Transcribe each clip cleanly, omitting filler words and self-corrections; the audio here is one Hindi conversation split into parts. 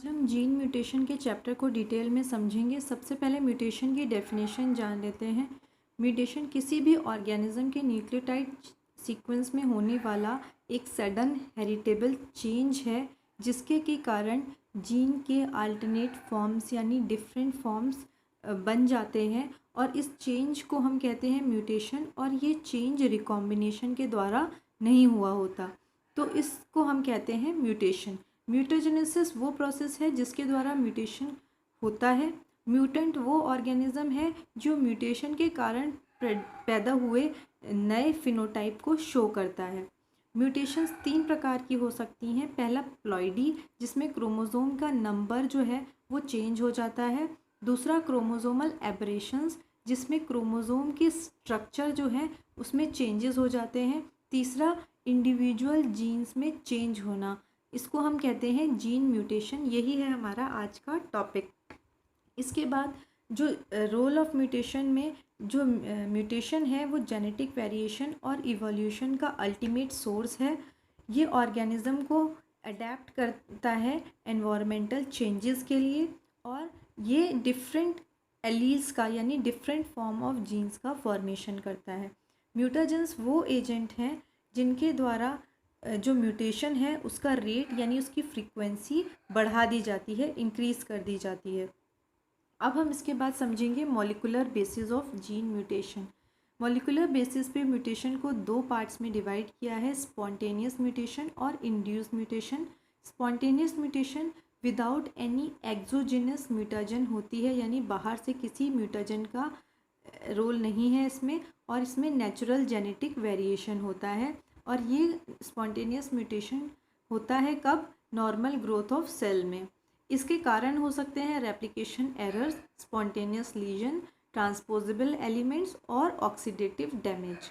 हम जीन म्यूटेशन के चैप्टर को डिटेल में समझेंगे। सबसे पहले म्यूटेशन की डेफिनेशन जान लेते हैं। म्यूटेशन किसी भी ऑर्गेनिज्म के न्यूक्लियोटाइड सीक्वेंस में होने वाला एक सडन हेरिटेबल चेंज है, जिसके के कारण जीन के अल्टरनेट फॉर्म्स यानी डिफरेंट फॉर्म्स बन जाते हैं और इस चेंज को हम कहते हैं म्यूटेशन। और ये चेंज रिकॉम्बिनेशन के द्वारा नहीं हुआ होता, तो इसको हम कहते हैं म्यूटेशन। म्यूटाजेनेसिस वो प्रोसेस है जिसके द्वारा म्यूटेशन होता है। म्यूटेंट वो ऑर्गेनिज्म है जो म्यूटेशन के कारण पैदा हुए नए फिनोटाइप को शो करता है। म्यूटेशंस 3 प्रकार की हो सकती हैं। पहला प्लॉइडी, जिसमें क्रोमोसोम का नंबर जो है वो चेंज हो जाता है। दूसरा क्रोमोसोमल एबरेशंस, जिसमें क्रोमोसोम के स्ट्रक्चर जो है उसमें चेंजेस हो जाते हैं। तीसरा इंडिविजुअल जीन्स में चेंज होना, इसको हम कहते हैं जीन म्यूटेशन। यही है हमारा आज का टॉपिक। इसके बाद जो रोल ऑफ म्यूटेशन में जो म्यूटेशन है वो जेनेटिक वेरिएशन और इवोल्यूशन का अल्टीमेट सोर्स है। ये ऑर्गेनिज्म को अडेप्ट करता है एनवायरमेंटल चेंजेस के लिए, और ये डिफरेंट एलील्स का यानी डिफरेंट फॉर्म ऑफ जीन्स का फॉर्मेशन करता है। म्यूटाजेंस वो एजेंट हैं जिनके द्वारा जो म्यूटेशन है उसका रेट यानी उसकी फ्रीक्वेंसी बढ़ा दी जाती है, इंक्रीज़ कर दी जाती है। अब हम इसके बाद समझेंगे molecular basis of gene mutation. Molecular basis पे म्यूटेशन को 2 पार्ट्स में डिवाइड किया है, स्पॉन्टेनियस म्यूटेशन और induce mutation. Spontaneous mutation without any exogenous mutagen होती है, यानी बाहर से किसी म्यूटाजन का रोल नहीं है इसमें, और इसमें नेचुरल जेनेटिक वेरिएशन होता है। और ये स्पॉन्टेनियस म्यूटेशन होता है कब? नॉर्मल ग्रोथ ऑफ सेल में। इसके कारण हो सकते हैं replication errors, spontaneous lesion, transposable elements और ऑक्सीडेटिव डैमेज।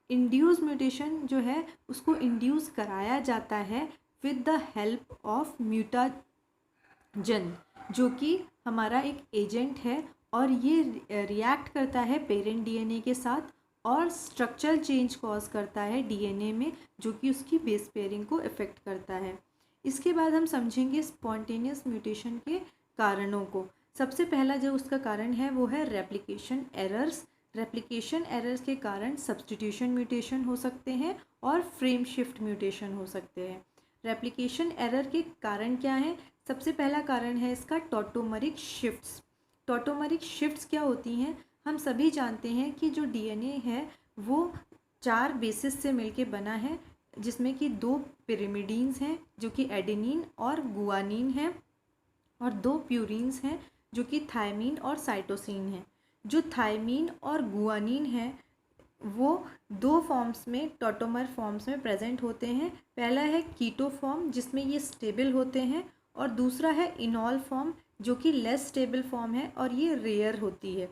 इंड्यूस म्यूटेशन जो है उसको इंड्यूस कराया जाता है with the help of mutagen, जो कि हमारा एक एजेंट है, और ये रिएक्ट करता है पेरेंट डीएनए के साथ और स्ट्रक्चरल चेंज कॉज करता है डीएनए में, जो कि उसकी बेस पेयरिंग को इफ़ेक्ट करता है। इसके बाद हम समझेंगे स्पॉन्टेनियस म्यूटेशन के कारणों को। सबसे पहला जो उसका कारण है वो है रेप्लिकेशन एरर्स। रेप्लिकेशन एरर्स के कारण सब्स्टिट्यूशन म्यूटेशन हो सकते हैं और फ्रेम शिफ्ट म्यूटेशन हो सकते हैं। रेप्लिकेशन एरर के कारण क्या हैं? सबसे पहला कारण है इसका टॉटोमरिक शिफ्ट्स। टॉटोमरिक शिफ्ट्स क्या होती हैं? हम सभी जानते हैं कि जो डीएनए है वो 4 बेसिस से मिलके बना है, जिसमें कि 2 पिरिमिडीन्स हैं जो कि एडेनिन और गुआनिन हैं, और 2 प्यूरिन्स हैं जो कि थायमीन और साइटोसिन हैं। जो थायमीन और गुआनिन है वो 2 फॉर्म्स में, टॉटोमर फॉर्म्स में प्रेजेंट होते हैं। पहला है कीटो फॉर्म जिसमें ये स्टेबल होते हैं, और दूसरा है इनॉल फॉर्म जो कि लेस स्टेबल फॉर्म है और ये रेयर होती है।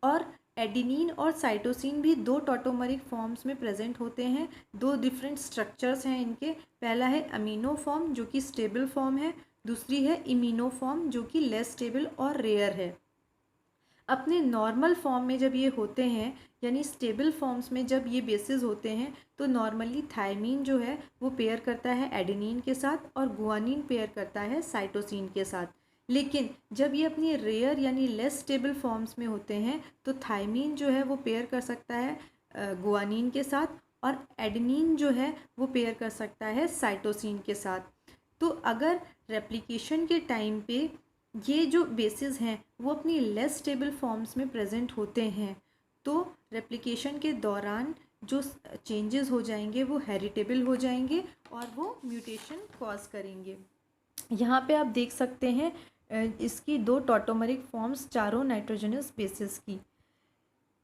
और एडेनिन और साइटोसिन भी 2 टॉटोमरिक फॉर्म्स में प्रेजेंट होते हैं। 2 डिफरेंट स्ट्रक्चर्स हैं इनके। पहला है अमीनो फॉर्म जो कि स्टेबल फॉर्म है, दूसरी है इमिनो फॉर्म जो कि लेस स्टेबल और रेयर है। अपने नॉर्मल फॉर्म में जब ये होते हैं यानी स्टेबल फॉर्म्स में जब ये बेसिस होते हैं तो नॉर्मली थायमीन जो है वो पेयर करता है एडेनिन के साथ और गुआनिन पेयर करता है साइटोसिन के साथ। लेकिन जब ये अपनी रेयर यानी लेस स्टेबल फॉर्म्स में होते हैं तो थायमीन जो है वो पेयर कर सकता है गुआनिन के साथ, और एडेनिन जो है वो पेयर कर सकता है साइटोसिन के साथ। तो अगर रेप्लिकेशन के टाइम पे ये जो बेसिस हैं वो अपनी लेस स्टेबल फॉर्म्स में प्रेजेंट होते हैं तो रेप्लिकेशन के दौरान जो चेंजेस हो जाएंगे वो हेरिटेबल हो जाएंगे और वो म्यूटेशन कॉज करेंगे। यहाँ पे आप देख सकते हैं इसकी 2 टॉटोमरिक फॉर्म्स, चारों नाइट्रोजनस बेसिस की।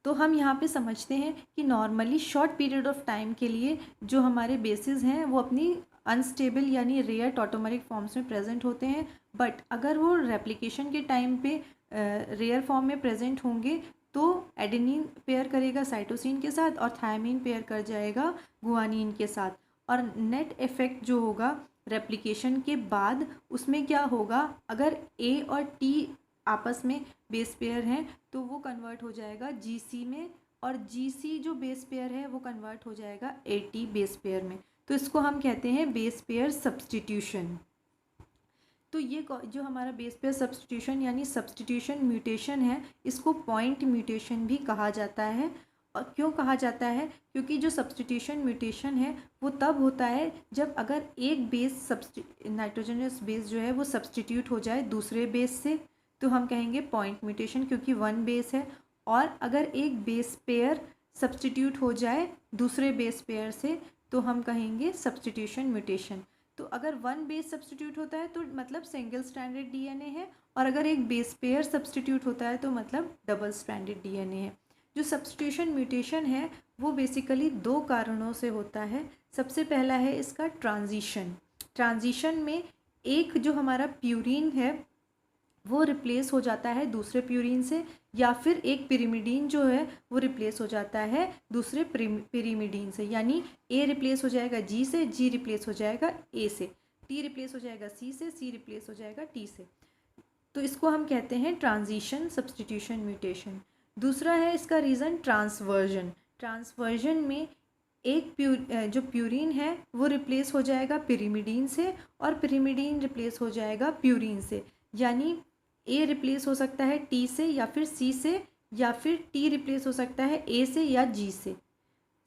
तो हम यहाँ पे समझते हैं कि normally short period of time के लिए जो हमारे बेसिस हैं वो अपनी अनस्टेबल यानी रेयर टॉटोमरिक फॉर्म्स में प्रेजेंट होते हैं, बट अगर वो रेप्लिकेशन के टाइम पे रेयर फॉर्म में प्रेजेंट होंगे तो एडेनिन पेयर करेगा साइटोसिन के साथ और थायमीन पेयर कर जाएगा गुआनिन के साथ, और नेट इफेक्ट जो होगा रेप्लिकेशन के बाद उसमें क्या होगा, अगर ए और टी आपस में बेस पेयर हैं तो वो कन्वर्ट हो जाएगा जीसी में, और जीसी जो बेस पेयर है वो कन्वर्ट हो जाएगा एटी बेस पेयर में। तो इसको हम कहते हैं बेस पेयर सब्स्टिट्यूशन। तो ये जो हमारा बेस पेयर सब्स्टिट्यूशन यानी सब्स्टिट्यूशन म्यूटेशन है, इसको पॉइंट म्यूटेशन भी कहा जाता है। और क्यों कहा जाता है? क्योंकि जो सब्स्टिट्यूशन म्यूटेशन है वो तब होता है जब अगर एक बेस नाइट्रोजनस बेस जो है वो सब्स्टिट्यूट हो जाए दूसरे बेस से, तो हम कहेंगे पॉइंट म्यूटेशन, क्योंकि वन बेस है। और अगर एक बेस पेयर सब्स्टिट्यूट हो जाए दूसरे बेस पेयर से, तो हम कहेंगे सब्स्टिट्यूशन म्यूटेशन। तो अगर वन बेस सब्स्टिट्यूट होता है तो मतलब सिंगल स्ट्रैंडेड डीएनए है, और अगर एक बेस पेयर सब्स्टिट्यूट होता है तो मतलब डबल स्ट्रैंडेड डीएनए है। जो सब्स्टिट्यूशन म्यूटेशन है वो बेसिकली दो कारणों से होता है। सबसे पहला है इसका ट्रांजिशन। ट्रांजिशन में एक जो हमारा प्यूरिन है वो रिप्लेस हो जाता है दूसरे प्यूरिन से, या फिर एक पिरिमिडीन जो है वो रिप्लेस हो जाता है दूसरे पिरिमिडीन से। यानी ए रिप्लेस हो जाएगा जी से, जी रिप्लेस हो जाएगा ए से, टी रिप्लेस हो जाएगा सी से, सी रिप्लेस हो जाएगा टी से। तो इसको हम कहते हैं ट्रांजिशन सब्स्टिट्यूशन म्यूटेशन। दूसरा है इसका रीज़न ट्रांसवर्जन। ट्रांसवर्जन में एक जो प्यूरिन है वो रिप्लेस हो जाएगा पिरिमिडीन से, और पिरिमिडीन रिप्लेस हो जाएगा प्यूरिन से। यानी ए रिप्लेस हो सकता है टी से या फिर सी से, या फिर टी रिप्लेस हो सकता है ए से या जी से।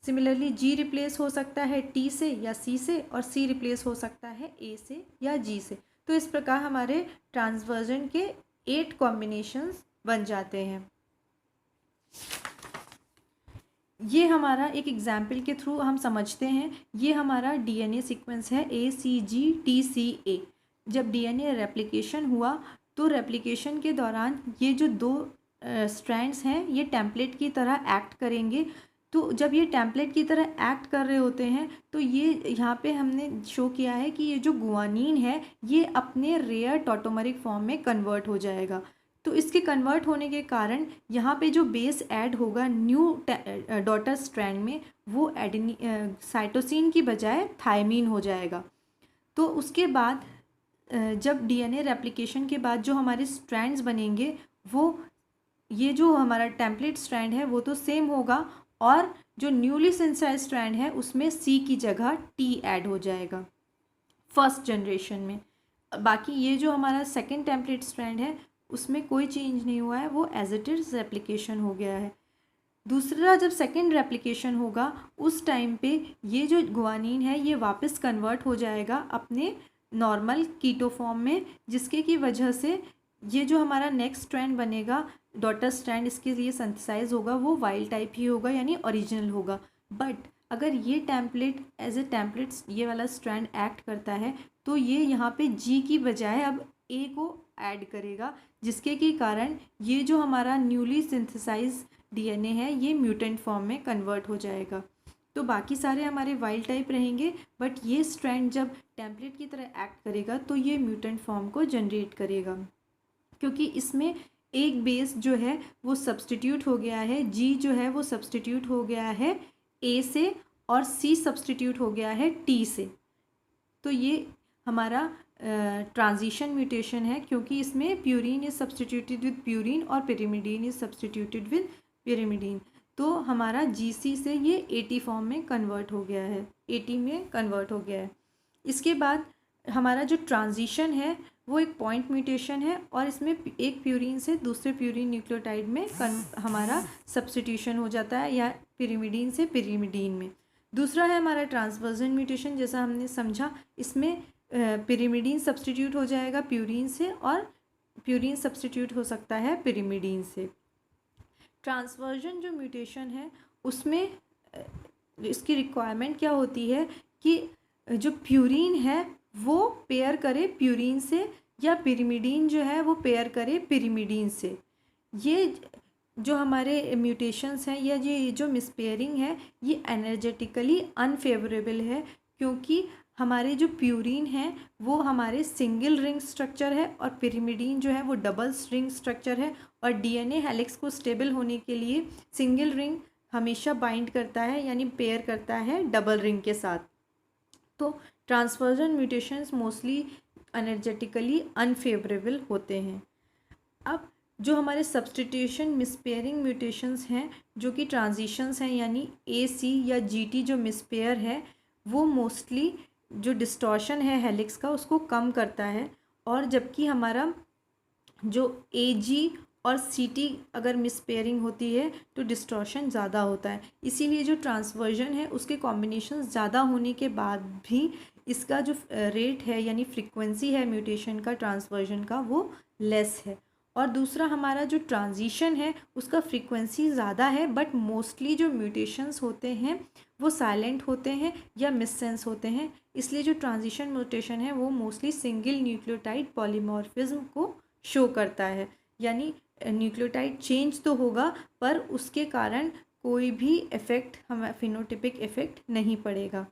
सिमिलरली जी रिप्लेस हो सकता है टी से या सी से, और सी रिप्लेस हो सकता है ए से या जी से। तो इस प्रकार हमारे ट्रांसवर्जन के 8 कॉम्बिनेशंस बन जाते हैं। ये हमारा एक एग्जाम्पल के थ्रू हम समझते हैं। ये हमारा डीएनए सीक्वेंस है ACGTCA। जब डीएनए रेप्लिकेशन हुआ तो रेप्लिकेशन के दौरान ये जो दो स्ट्रैंड्स हैं ये टेम्पलेट की तरह एक्ट करेंगे। तो जब ये टेम्पलेट की तरह एक्ट कर रहे होते हैं तो ये यहाँ पे हमने शो किया है कि ये जो गुआनिन है ये अपने रेयर टॉटोमरिक फॉर्म में कन्वर्ट हो जाएगा। तो इसके कन्वर्ट होने के कारण यहाँ पे जो बेस ऐड होगा न्यू डॉटर स्ट्रैंड में, वो साइटोसिन की बजाय थायमीन हो जाएगा। तो उसके बाद जब डीएनए रेप्लिकेशन के बाद जो हमारे स्ट्रैंड्स बनेंगे वो ये जो हमारा टेम्पलेट स्ट्रैंड है वो तो सेम होगा, और जो न्यूली सिंथेसाइज्ड स्ट्रैंड है उसमें सी की जगह टी ऐड हो जाएगा फर्स्ट जनरेशन में। बाकी ये जो हमारा सेकेंड टेम्पलेट स्ट्रैंड है उसमें कोई चेंज नहीं हुआ है, वो एज इट इज़ रेप्लिकेशन हो गया है। दूसरा जब सेकेंड रेप्लिकेशन होगा उस टाइम पे ये जो गुआनिन है ये वापस कन्वर्ट हो जाएगा अपने नॉर्मल कीटो फॉर्म में, जिसके की वजह से ये जो हमारा नेक्स्ट स्ट्रैंड बनेगा डॉटर स्ट्रैंड इसके लिए सिंथेसाइज होगा वो वाइल्ड टाइप ही होगा यानी ओरिजिनल होगा। बट अगर ये टेम्पलेट एज ए टेम्पलेट ये वाला स्ट्रैंड एक्ट करता है तो ये यहाँ पे जी की बजाय अब ए को ऐड करेगा, जिसके के कारण ये जो हमारा न्यूली सिंथेसाइज डीएनए है ये म्यूटेंट फॉर्म में कन्वर्ट हो जाएगा। तो बाकी सारे हमारे वाइल्ड टाइप रहेंगे, बट ये स्ट्रैंड जब टेम्पलेट की तरह एक्ट करेगा तो ये म्यूटेंट फॉर्म को जनरेट करेगा, क्योंकि इसमें एक बेस जो है वो सब्स्टिट्यूट हो गया है, जी जो है वो सब्स्टिट्यूट हो गया है ए से, और सी सब्स्टिट्यूट हो गया है टी से। तो ये हमारा ट्रांजिशन म्यूटेशन है, क्योंकि इसमें purine is substituted with purine और pyrimidine is substituted with pyrimidine. तो हमारा जीसी से ये एटी फॉर्म में कन्वर्ट हो गया है, एटी में कन्वर्ट हो गया है। इसके बाद हमारा जो ट्रांजिशन है वो एक पॉइंट म्यूटेशन है, और इसमें एक प्यूरिन से दूसरे प्यूरिन न्यूक्लियोटाइड में हमारा सब्स्टिट्यूशन हो जाता है, या पिरिमिडीन से पिरिमिडीन में। दूसरा है हमारा ट्रांसवर्जन म्यूटेशन, जैसा हमने समझा इसमें पिरिमिडीन सब्स्टिट्यूट हो जाएगा प्यूरिन से, और प्यूरिन सब्स्टिट्यूट हो सकता है पिरिमिडीन से। ट्रांसवर्जन जो म्यूटेशन है उसमें इसकी रिक्वायरमेंट क्या होती है कि जो प्यूरिन है वो पेयर करे प्यूरिन से, या पिरिमिडीन जो है वो पेयर करे पिरिमिडीन से। ये जो हमारे म्यूटेशंस हैं या ये जो मिसपेयरिंग है ये एनर्जेटिकली अनफेवरेबल है, क्योंकि हमारे जो प्यूरिन है वो हमारे सिंगल रिंग स्ट्रक्चर है, और पिरिमिडीन जो है वो डबल रिंग स्ट्रक्चर है, और डीएनए हेलिक्स को स्टेबल होने के लिए सिंगल रिंग हमेशा बाइंड करता है यानी पेयर करता है डबल रिंग के साथ। तो transversion mutations mostly energetically unfavourable होते हैं। अब जो हमारे सब्स्टिट्यूशन मिसपेयरिंग म्यूटेशंस हैं जो कि ट्रांजिशंस हैं यानी AC या GT जो मिसपेयर है वो मोस्टली जो डिस्टॉर्शन है हेलिक्स का उसको कम करता है, और जबकि हमारा जो AG और CT अगर मिसपेयरिंग होती है तो डिस्टॉर्शन ज़्यादा होता है। इसीलिए जो ट्रांसवर्जन है उसके कॉम्बिनेशन ज़्यादा होने के बाद भी इसका जो रेट है यानी फ्रीक्वेंसी है म्यूटेशन का ट्रांसवर्जन का वो लेस है। और दूसरा हमारा जो ट्रांजिशन है उसका फ्रीक्वेंसी ज़्यादा है, बट मोस्टली जो म्यूटेशंस होते हैं वो साइलेंट होते हैं या मिससेंस होते हैं। इसलिए जो ट्रांजिशन म्यूटेशन है वो मोस्टली सिंगल न्यूक्लियोटाइड पॉलीमॉर्फिज्म को शो करता है, यानी न्यूक्लियोटाइड चेंज तो होगा पर उसके कारण कोई भी इफ़ेक्ट हमें फिनोटिपिक इफ़ेक्ट नहीं पड़ेगा।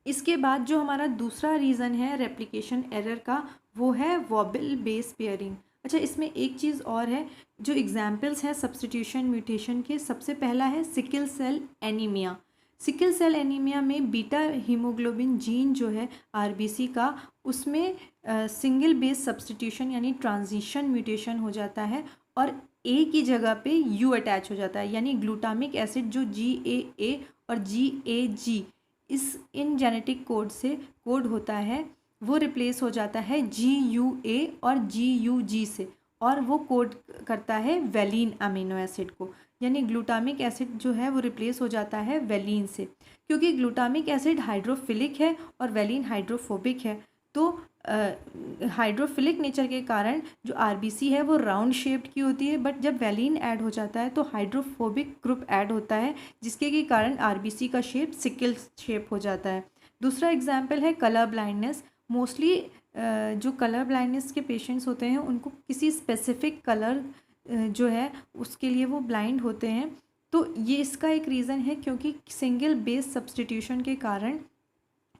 इसके बाद जो हमारा दूसरा रीज़न है रेप्लिकेशन एरर का वो है वॉबल बेस पेयरिंग। अच्छा, इसमें एक चीज़ और है, जो एग्जाम्पल्स हैं सब्स्टिट्यूशन म्यूटेशन के, सबसे पहला है sickle cell anaemia. Sickle cell anaemia में बीटा हीमोग्लोबिन जीन जो है RBC का, उसमें सिंगल बेस सब्स्टिट्यूशन यानी ट्रांजिशन म्यूटेशन हो जाता है और A की जगह पे U अटैच हो जाता है, यानी ग्लूटामिक एसिड जो GAA और GAG इन जेनेटिक कोड से कोड होता है वो रिप्लेस हो जाता है GUA और GUG से, और वो कोड करता है वेलिन अमीनो एसिड को, यानी ग्लूटामिक एसिड जो है वो रिप्लेस हो जाता है वेलिन से। क्योंकि ग्लूटामिक एसिड हाइड्रोफिलिक है और वेलिन हाइड्रोफोबिक है, तो हाइड्रोफिलिक नेचर के कारण जो RBC है वो राउंड शेप्ड की होती है, बट जब वेलिन ऐड हो जाता है तो हाइड्रोफोबिक ग्रुप ऐड होता है, जिसके के कारण RBC का शेप सिकल शेप हो जाता है। दूसरा एग्जाम्पल है कलर ब्लाइंडनेस। मोस्टली जो कलर ब्लाइंडनेस के पेशेंट्स होते हैं उनको किसी स्पेसिफिक कलर जो है उसके लिए वो ब्लाइंड होते हैं, तो ये इसका एक रीज़न है क्योंकि सिंगल बेस सब्स्टिट्यूशन के कारण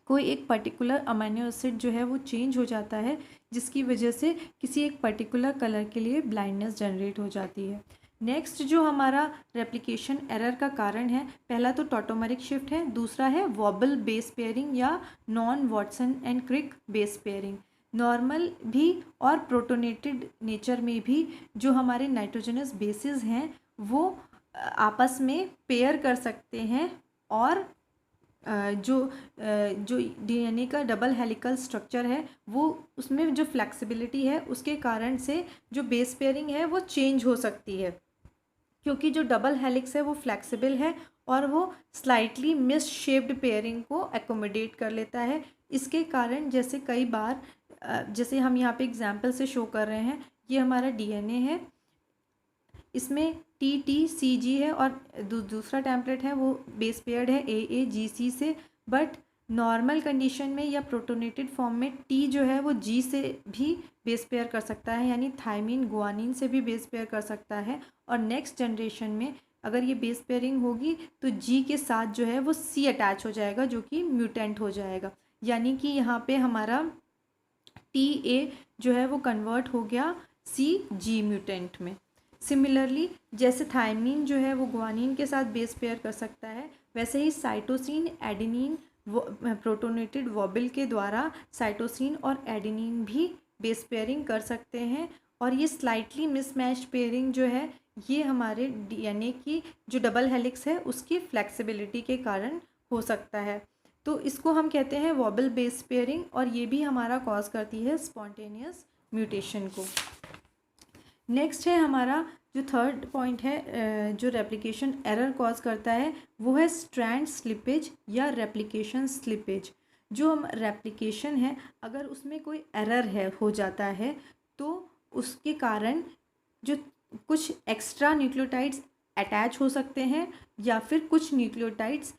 कोई एक पर्टिकुलर अमीनो एसिड जो है वो चेंज हो जाता है, जिसकी वजह से किसी एक पर्टिकुलर कलर के लिए ब्लाइंडनेस जनरेट हो जाती है। नेक्स्ट जो हमारा रेप्लिकेशन एरर का कारण है, पहला तो टॉटोमेरिक शिफ्ट है, दूसरा है वॉबल बेस पेयरिंग या non Watson and Crick base pairing. Normal भी और प्रोटोनेटेड नेचर में भी जो हमारे नाइट्रोजनस बेसिस हैं वो आपस में पेयर कर सकते हैं, और जो DNA का डबल हेलिकल स्ट्रक्चर है वो उसमें जो फ्लेक्सिबिलिटी है उसके कारण से जो बेस पेयरिंग है वो चेंज हो सकती है, क्योंकि जो डबल हेलिक्स है वो फ्लेक्सिबल है और वो स्लाइटली मिस शेप्ड पेयरिंग को एकोमोडेट कर लेता है। इसके कारण जैसे कई बार जैसे हम यहाँ पे एग्जाम्पल से शो कर रहे हैं, ये हमारा DNA है, इसमें TTCG है और दूसरा टेम्पलेट है वो बेस पेयर्ड है AAGC से, बट नॉर्मल कंडीशन में या प्रोटोनेटेड फॉर्म में T जो है वो G से भी बेस पेयर कर सकता है, यानी थायमीन गुआनिन से भी बेस पेयर कर सकता है। और नेक्स्ट जनरेशन में अगर ये बेस पेयरिंग होगी तो G के साथ जो है वो C अटैच हो जाएगा जो कि म्यूटेंट हो जाएगा, यानी कि यहाँ पे हमारा TA जो है वो कन्वर्ट हो गया CG म्यूटेंट में। सिमिलरली जैसे थायमीन जो है वो गुआनिन के साथ बेस पेयर कर सकता है, वैसे ही साइटोसिन एडेनिन प्रोटोनेटेड वॉबल के द्वारा साइटोसिन और एडेनिन भी बेस पेयरिंग कर सकते हैं। और ये स्लाइटली मिसमैच्ड पेयरिंग जो है ये हमारे DNA की जो डबल हेलिक्स है उसकी फ्लेक्सिबिलिटी के कारण हो सकता है, तो इसको हम कहते हैं वॉबल बेस पेयरिंग, और ये भी हमारा कॉज करती है स्पॉन्टेनियस म्यूटेशन को। नेक्स्ट है हमारा जो थर्ड पॉइंट है जो रेप्लिकेशन एरर कॉज करता है वो है स्ट्रैंड स्लिपेज या रेप्लिकेशन स्लिपेज। जो हम रेप्लिकेशन है अगर उसमें कोई एरर है हो जाता है तो उसके कारण जो कुछ एक्स्ट्रा न्यूक्लियोटाइड्स अटैच हो सकते हैं या फिर कुछ न्यूक्लियोटाइड्स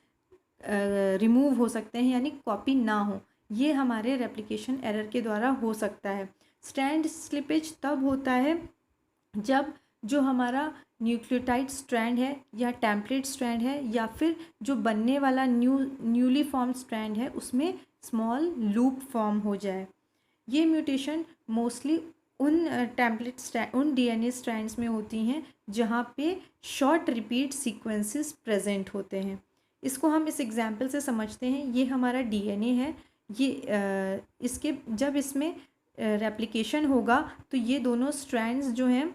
रिमूव हो सकते हैं, यानी कॉपी ना हो, ये हमारे रेप्लिकेशन एरर के द्वारा हो सकता है। स्ट्रैंड स्लिपेज तब होता है जब जो हमारा न्यूक्लियोटाइड स्ट्रैंड है या टेम्पलेट स्ट्रैंड है या फिर जो बनने वाला न्यूली फॉर्म स्ट्रैंड है उसमें स्मॉल लूप फॉर्म हो जाए। ये म्यूटेशन मोस्टली उन उन DNA स्ट्रैंड्स में होती हैं जहाँ पे शॉर्ट रिपीट सीक्वेंसेस प्रेजेंट होते हैं। इसको हम इस एग्जाम्पल से समझते हैं। ये हमारा DNA है, ये इसके जब इसमें रेप्लिकेशन होगा तो ये दोनों स्ट्रैंड्स जो हैं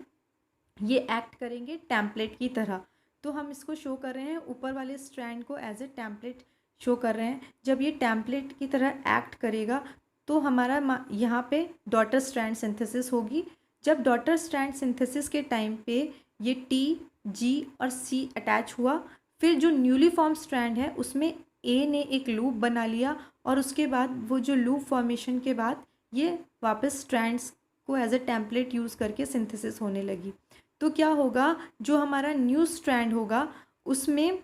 ये एक्ट करेंगे टेम्पलेट की तरह। तो हम इसको शो कर रहे हैं, ऊपर वाले स्ट्रैंड को एज ए टेम्पलेट शो कर रहे हैं। जब ये टेम्पलेट की तरह एक्ट करेगा तो हमारा यहाँ पे डॉटर स्ट्रैंड सिंथेसिस होगी। जब डॉटर स्ट्रैंड सिंथेसिस के टाइम पे ये टी, जी और सी अटैच हुआ, फिर जो न्यूली फॉर्म स्ट्रैंड है उसमें ए ने एक लूप बना लिया और उसके बाद वो जो लूप फॉर्मेशन के बाद ये वापस स्ट्रैंड्स को एज अ टेम्पलेट यूज़ करके सिंथेसिस होने लगी। तो क्या होगा, जो हमारा न्यू स्ट्रैंड होगा उसमें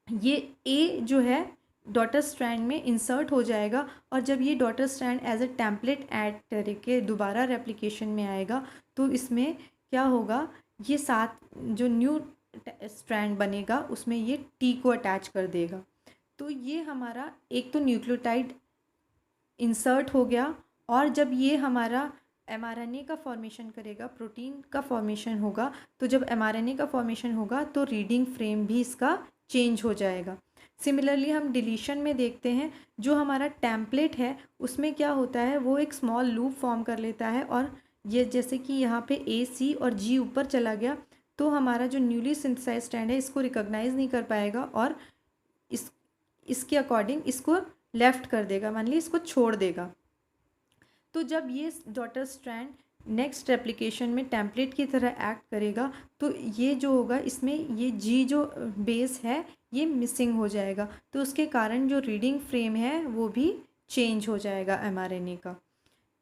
ये ए जो है डॉटर स्ट्रैंड में इंसर्ट हो जाएगा और जब ये daughter strand as a template add करके दोबारा रेप्लिकेशन में आएगा तो इसमें क्या होगा, ये साथ जो न्यू स्ट्रैंड बनेगा उसमें ये टी को अटैच कर देगा। तो ये हमारा एक तो न्यूक्लियोटाइड इंसर्ट हो गया और जब ये हमारा mRNA का फॉर्मेशन करेगा, प्रोटीन का फॉर्मेशन होगा, तो जब mRNA का फॉर्मेशन होगा तो रीडिंग फ्रेम भी इसका चेंज हो जाएगा। सिमिलरली हम डिलीशन में देखते हैं, जो हमारा टेम्पलेट है उसमें क्या होता है, वो एक स्मॉल लूप फॉर्म कर लेता है और ये जैसे कि यहाँ पे ए, सी और जी ऊपर चला गया तो हमारा जो न्यूली सिंथेसाइज्ड स्ट्रैंड है इसको रिकॉग्नाइज नहीं कर पाएगा और इसके अकॉर्डिंग इसको लेफ्ट कर देगा, मान ली इसको छोड़ देगा। तो जब ये डॉटर स्ट्रैंड नेक्स्ट रेप्लिकेशन में टेम्पलेट की तरह एक्ट करेगा तो ये जो होगा इसमें ये जी जो बेस है ये मिसिंग हो जाएगा, तो उसके कारण जो रीडिंग फ्रेम है वो भी चेंज हो जाएगा mRNA का।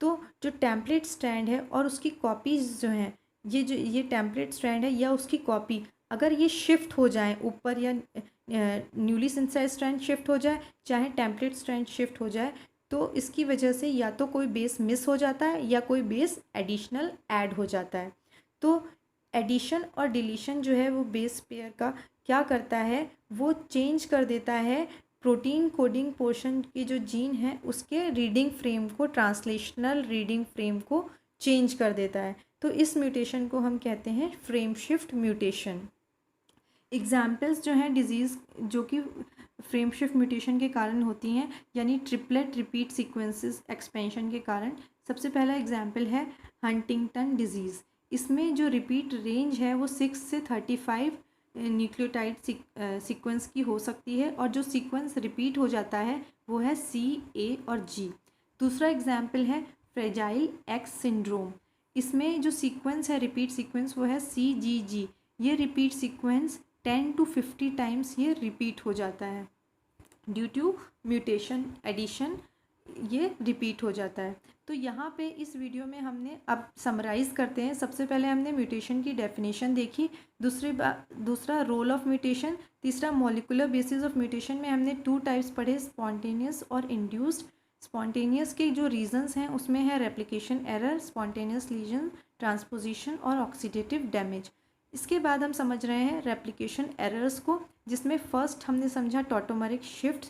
तो जो टेम्पलेट स्ट्रैंड है और उसकी कॉपीज़ जो हैं, ये टेम्पलेट स्ट्रैंड है या उसकी कॉपी अगर ये शिफ्ट हो जाए ऊपर या न्यूली सिंथेसाइज्ड स्ट्रैंड शिफ्ट हो जाए चाहे टेम्पलेट स्ट्रैंड शिफ्ट हो जाए तो इसकी वजह से या तो कोई बेस मिस हो जाता है या कोई बेस एडिशनल ऐड हो जाता है। तो एडिशन और डिलीशन जो है वो बेस पेयर का क्या करता है, वो चेंज कर देता है प्रोटीन कोडिंग पोर्शन की जो जीन है उसके रीडिंग फ्रेम को, ट्रांसलेशनल रीडिंग फ्रेम को चेंज कर देता है। तो इस म्यूटेशन को हम कहते हैं फ्रेम शिफ्ट म्यूटेशन। एग्जाम्पल्स जो हैं डिजीज़ जो कि फ्रेम शिफ्ट म्यूटेशन के कारण होती हैं, यानी ट्रिपलेट रिपीट सीक्वेंसेस एक्सपेंशन के कारण। सबसे पहला एग्जाम्पल है हंटिंगटन डिजीज़। इसमें जो रिपीट रेंज है वो 6 से 35 न्यूक्लियोटाइड सीक्वेंस की हो सकती है और जो सीक्वेंस रिपीट हो जाता है वो है C, A और G। दूसरा एग्जाम्पल है फ्रेजाइल एक्स सिंड्रोम। इसमें जो सीक्वेंस है रिपीट सीक्वेंस वो है CGG। ये रिपीट सीक्वेंस 10 to 50 टाइम्स ये रिपीट हो जाता है, ड्यू टू म्यूटेशन एडिशन ये रिपीट हो जाता है। तो यहाँ पे इस वीडियो में हमने अब समराइज़ करते हैं। सबसे पहले हमने म्यूटेशन की डेफिनेशन देखी, दूसरा रोल ऑफ म्यूटेशन, तीसरा मॉलिक्यूलर बेसिस ऑफ म्यूटेशन में हमने 2 टाइप्स पढ़े, स्पॉन्टेनियस और इंड्यूस्ड। स्पॉन्टेनियस के जो रीजंस हैं उसमें है replication error, spontaneous lesion, transposition और ऑक्सीडेटिव डैमेज। इसके बाद हम समझ रहे हैं रेप्लिकेशन एरर्स को, जिसमें फर्स्ट हमने समझा टॉटोमेरिक शिफ्ट।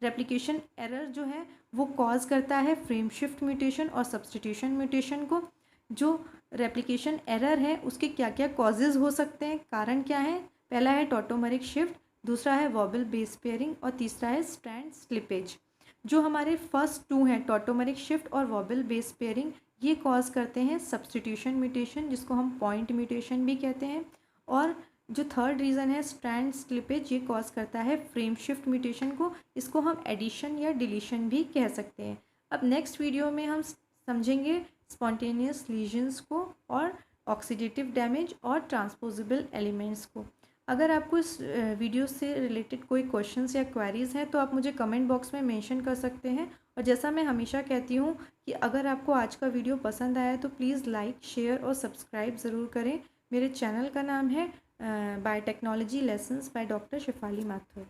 रेप्लिकेशन एरर जो है वो कॉज करता है फ्रेम शिफ्ट म्यूटेशन और सब्स्टिट्यूशन म्यूटेशन को। जो रेप्लिकेशन एरर है उसके क्या क्या कॉजेज़ हो सकते हैं, कारण क्या है, पहला है टॉटोमेरिक शिफ्ट, दूसरा है वॉबल बेस पेयरिंग और तीसरा है स्ट्रैंड स्लिपेज। जो हमारे फर्स्ट 2 हैं टॉटोमेरिक शिफ्ट और वॉबल बेस पेयरिंग, ये कॉज करते हैं सब्स्टिट्यूशन म्यूटेशन जिसको हम पॉइंट म्यूटेशन भी कहते हैं, और जो थर्ड रीज़न है स्ट्रैंड स्लिपेज, ये कॉज करता है फ्रेम शिफ्ट म्यूटेशन को, इसको हम एडिशन या डिलीशन भी कह सकते हैं। अब नेक्स्ट वीडियो में हम समझेंगे स्पॉन्टेनियस लीजन्स को और ऑक्सीडेटिव डैमेज और ट्रांसपोजेबल एलिमेंट्स को। अगर आपको इस वीडियो से रिलेटेड कोई क्वेश्चंस या क्वेरीज़ हैं तो आप मुझे कमेंट बॉक्स में मेंशन कर सकते हैं। और जैसा मैं हमेशा कहती हूँ कि अगर आपको आज का वीडियो पसंद आया तो प्लीज़ लाइक, शेयर और सब्सक्राइब ज़रूर करें। मेरे चैनल का नाम है biotechnology lessons by doctor Shefali Mathur.